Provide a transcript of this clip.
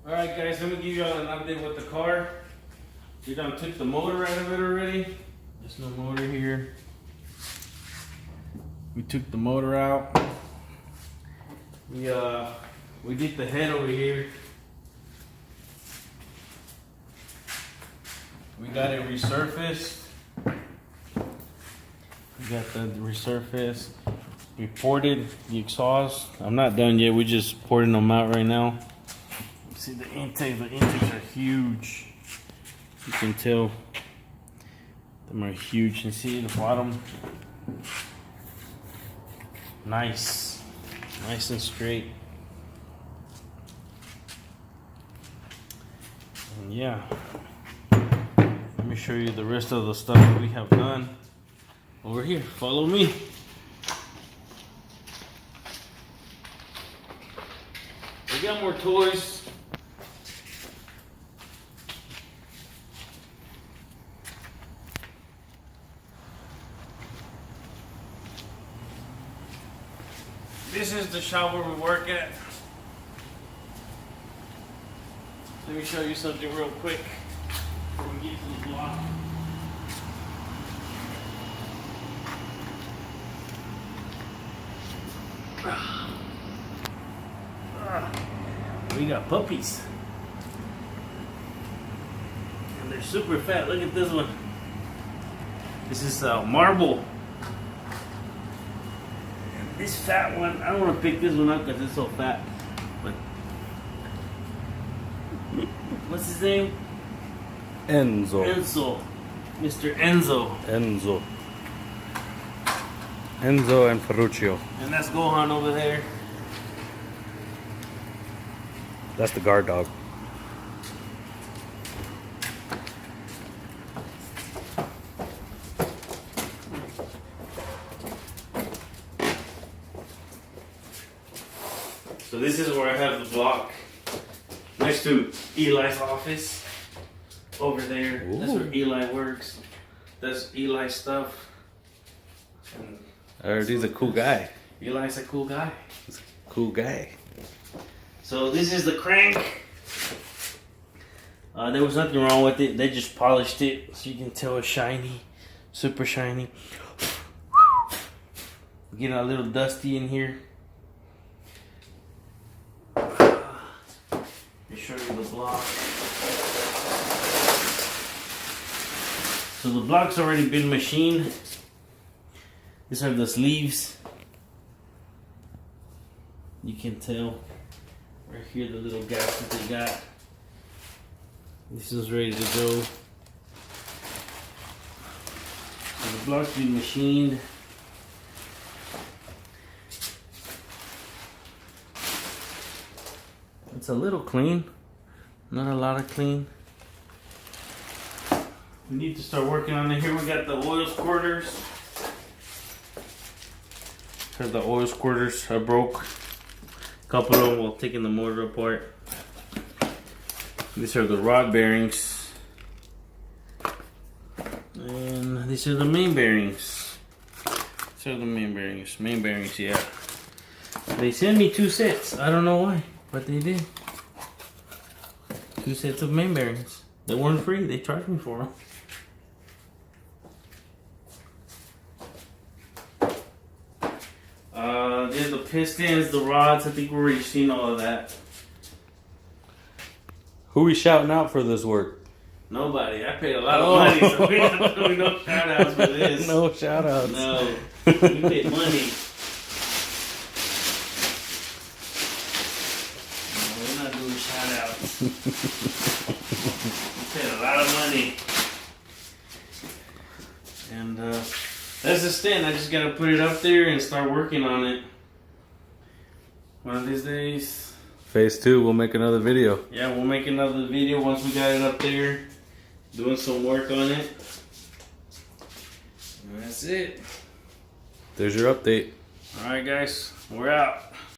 Alright guys, let me give you all an update with the car. We done took the motor out of it already. There's no motor here. We took the motor out. We did the head over here. We got it resurfaced. We got the resurfaced. We ported the exhaust. I'm not done yet. We just porting them out right now. See the intakes. The intakes are huge. You can tell them are huge. And see the bottom. Nice and straight. And yeah, let me show you the rest of the stuff that we have done over here. Follow me. We got more toys. This is the shop where we work at. Let me show you something real quick before we get to the block. We got puppies. And they're super fat. Look at this one. This is marble. This fat one, I don't want to pick this one up because it's so fat. But what's his name? Enzo. Enzo. Mr. Enzo. Enzo and Ferruccio. And that's Gohan over there. That's the guard dog. So this is where I have the block next to Eli's office. Over there. Ooh. That's where Eli works. That's Eli's stuff. He's a cool guy. Eli's a cool guy. He's a cool guy. So this is the crank. There was nothing wrong with it. They just polished it so you can tell it's shiny. Super shiny. Getting a little dusty in here. Let me show you the block. So the block's already been machined. These are the sleeves. You can tell right here the little gaps that they got. This is ready to go. So the block's been machined. It's a little clean, not a lot of clean. We need to start working on it. Here we got the oil squirters. Because the oil squirters are broke. A couple of them while taking the motor apart. These are the rod bearings. And these are the main bearings. These are the main bearings. Main bearings, yeah. They sent me 2 sets. I don't know why, but they did. 2 sets of main bearings. They weren't free. They charged me for them. There's the pistons, the rods. I think we've already seen all of that. Who we shouting out for this work? Nobody. I paid a lot of money, so we're not doing no shout outs for this. No shout outs. No. We paid money. No, we're not doing shout outs. We paid a lot of money. And that's the stand. I just gotta put it up there and start working on it. One of these days. Phase 2, we'll make another video. Yeah, we'll make another video once we got it up there. Doing some work on it. And that's it. There's your update. Alright guys, we're out.